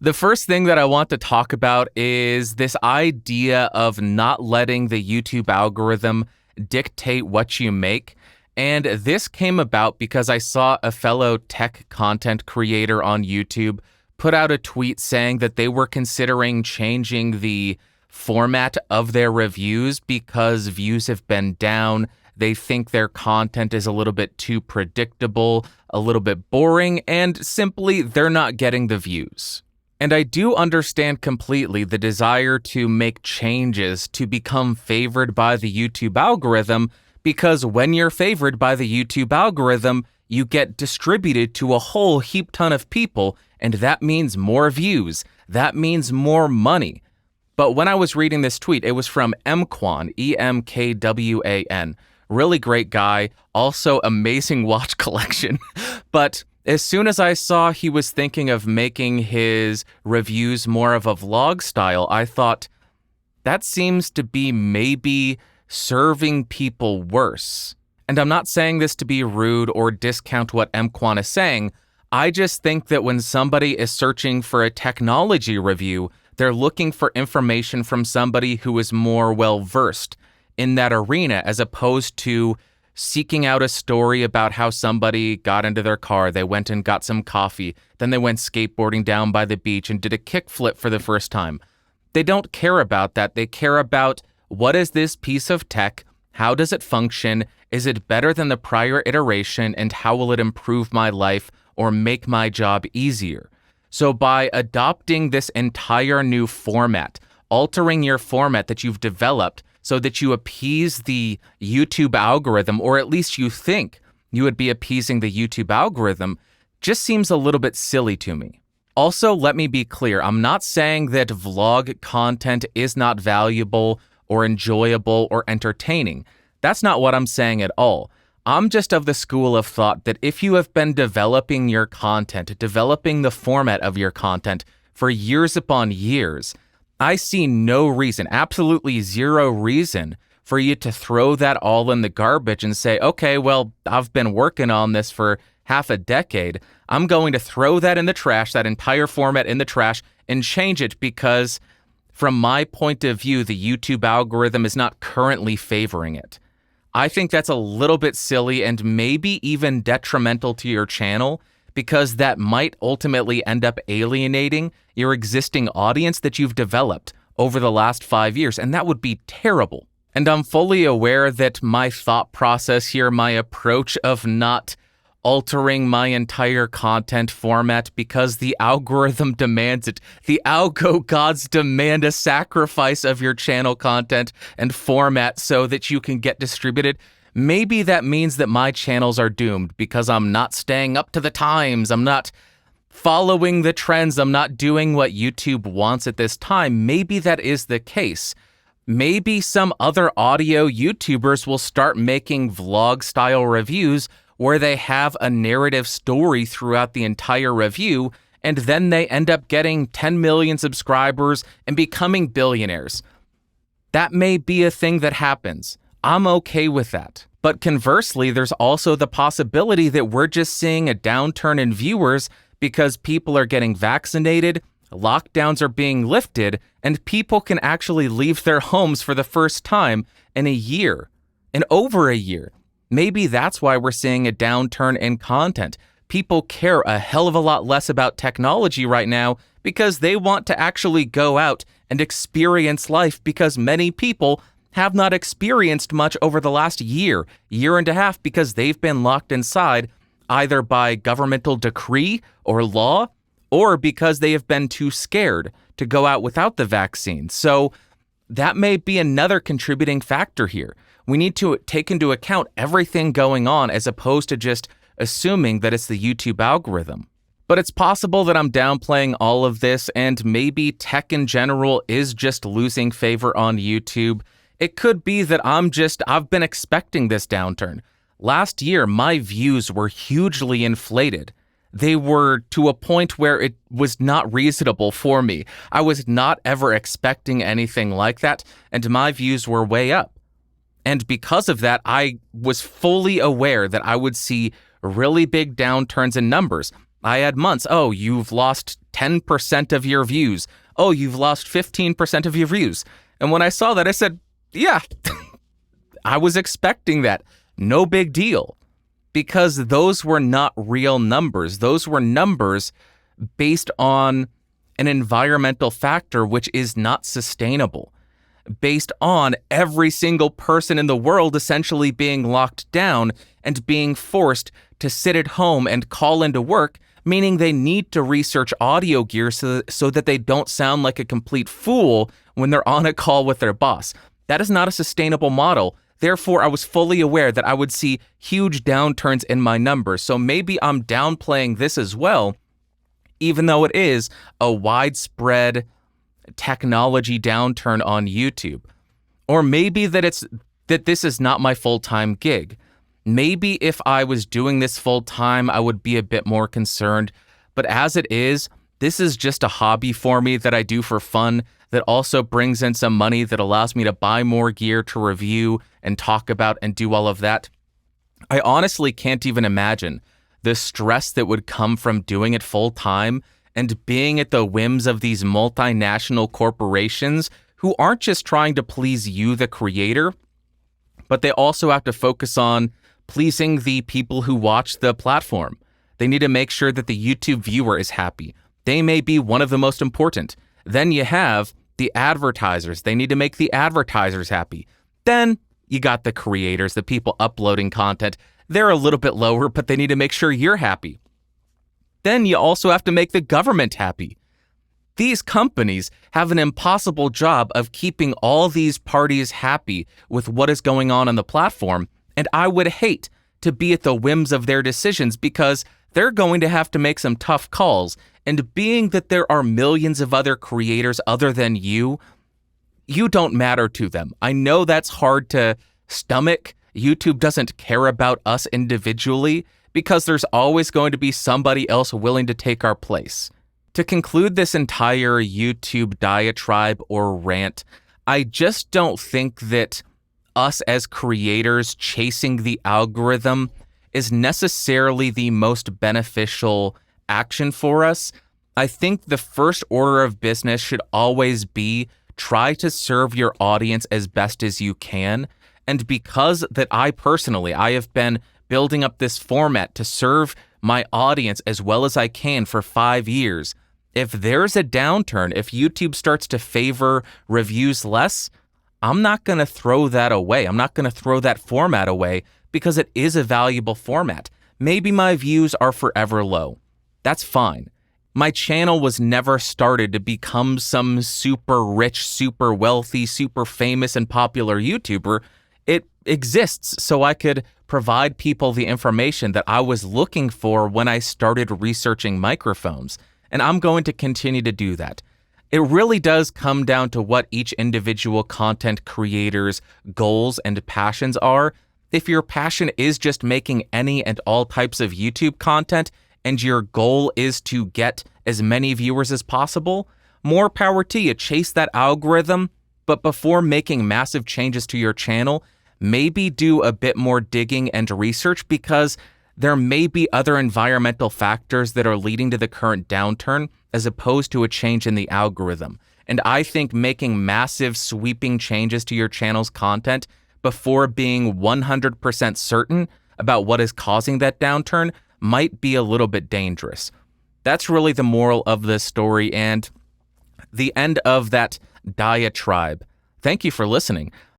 The first thing that I want to talk about is this idea of not letting the YouTube algorithm dictate what you make. And this came about because I saw a fellow tech content creator on YouTube put out a tweet saying that they were considering changing the format of their reviews because views have been down. They think their content is a little bit too predictable, a little bit boring, and simply they're not getting the views. And I do understand completely the desire to make changes to become favored by the YouTube algorithm, because when you're favored by the YouTube algorithm, you get distributed to a whole heap ton of people, and that means more views. That means more money. But when I was reading this tweet, it was from Mkwan, Emkwan. Really great guy, also amazing watch collection. But as soon as I saw he was thinking of making his reviews more of a vlog style, I thought, that seems to be maybe serving people worse. And I'm not saying this to be rude or discount what Mkwan is saying. I just think that when somebody is searching for a technology review, they're looking for information from somebody who is more well-versed in that arena, as opposed to seeking out a story about how somebody got into their car, they went and got some coffee, then they went skateboarding down by the beach and did a kickflip for the first time. They don't care about that. They care about, what is this piece of tech? How does it function? Is it better than the prior iteration? And how will it improve my life or make my job easier? So by adopting this entire new format, altering your format that you've developed so that you appease the YouTube algorithm, or at least you think you would be appeasing the YouTube algorithm, just seems a little bit silly to me. Also, let me be clear, I'm not saying that vlog content is not valuable or enjoyable or entertaining. That's not what I'm saying at all. I'm just of the school of thought that if you have been developing your content, developing the format of your content for years upon years, I see no reason, absolutely zero reason, for you to throw that all in the garbage and say, okay, well, I've been working on this for half a decade. I'm going to throw that in the trash, that entire format in the trash, and change it because, from my point of view, the YouTube algorithm is not currently favoring it. I think that's a little bit silly and maybe even detrimental to your channel, because that might ultimately end up alienating your existing audience that you've developed over the last 5 years, and that would be terrible. And I'm fully aware that my thought process here, my approach of not altering my entire content format because the algorithm demands it. The algo gods demand a sacrifice of your channel content and format so that you can get distributed. Maybe that means that my channels are doomed because I'm not staying up to the times. I'm not following the trends. I'm not doing what YouTube wants at this time. Maybe that is the case. Maybe some other audio YouTubers will start making vlog-style reviews where they have a narrative story throughout the entire review, and then they end up getting 10 million subscribers and becoming billionaires. That may be a thing that happens. I'm okay with that. But conversely, there's also the possibility that we're just seeing a downturn in viewers because people are getting vaccinated, lockdowns are being lifted, and people can actually leave their homes for the first time in a year, in over a year. Maybe that's why we're seeing a downturn in content. People care a hell of a lot less about technology right now because they want to actually go out and experience life, because many people have not experienced much over the last year and a half, because they've been locked inside either by governmental decree or law, or because they have been too scared to go out without the vaccine. So that may be another contributing factor here. We need to take into account everything going on as opposed to just assuming that it's the YouTube algorithm. But it's possible that I'm downplaying all of this, and maybe tech in general is just losing favor on YouTube. It could be that I've been expecting this downturn. Last year, my views were hugely inflated. They were to a point where it was not reasonable for me. I was not ever expecting anything like that, and my views were way up. And because of that, I was fully aware that I would see really big downturns in numbers. I had months. Oh, you've lost 10% of your views. Oh, you've lost 15% of your views. And when I saw that, I said, yeah, I was expecting that. No big deal. Because those were not real numbers. Those were numbers based on an environmental factor which is not sustainable, based on every single person in the world essentially being locked down and being forced to sit at home and call into work, meaning they need to research audio gear so that they don't sound like a complete fool when they're on a call with their boss. That is not a sustainable model. Therefore, I was fully aware that I would see huge downturns in my numbers. So maybe I'm downplaying this as well, even though it is a widespread technology downturn on YouTube. Or maybe that this is not my full-time gig. Maybe if I was doing this full-time, I would be a bit more concerned. But as it is, this is just a hobby for me that I do for fun that also brings in some money that allows me to buy more gear to review and talk about and do all of that. I honestly can't even imagine the stress that would come from doing it full-time and being at the whims of these multinational corporations who aren't just trying to please you, the creator, but they also have to focus on pleasing the people who watch the platform. They need to make sure that the YouTube viewer is happy. They may be one of the most important. Then you have the advertisers. They need to make the advertisers happy. Then you got the creators, the people uploading content. They're a little bit lower, but they need to make sure you're happy. Then you also have to make the government happy. These companies have an impossible job of keeping all these parties happy with what is going on the platform, and I would hate to be at the whims of their decisions because they're going to have to make some tough calls. And being that there are millions of other creators other than you don't matter to them. I know that's hard to stomach. YouTube doesn't care about us individually because there's always going to be somebody else willing to take our place. To conclude this entire YouTube diatribe or rant, I just don't think that us as creators chasing the algorithm is necessarily the most beneficial action for us. I think the first order of business should always be try to serve your audience as best as you can. And because that I have been building up this format to serve my audience as well as I can for 5 years, if there's a downturn, if YouTube starts to favor reviews less, I'm not going to throw that away. I'm not going to throw that format away because it is a valuable format. Maybe my views are forever low. That's fine. My channel was never started to become some super rich, super wealthy, super famous and popular YouTuber. It exists so I could provide people the information that I was looking for when I started researching microphones. And I'm going to continue to do that. It really does come down to what each individual content creator's goals and passions are. If your passion is just making any and all types of YouTube content and your goal is to get as many viewers as possible, more power to you. Chase that algorithm, but before making massive changes to your channel, maybe do a bit more digging and research because there may be other environmental factors that are leading to the current downturn as opposed to a change in the algorithm. And I think making massive sweeping changes to your channel's content before being 100% certain about what is causing that downturn might be a little bit dangerous. That's really the moral of this story and the end of that diatribe. Thank you for listening.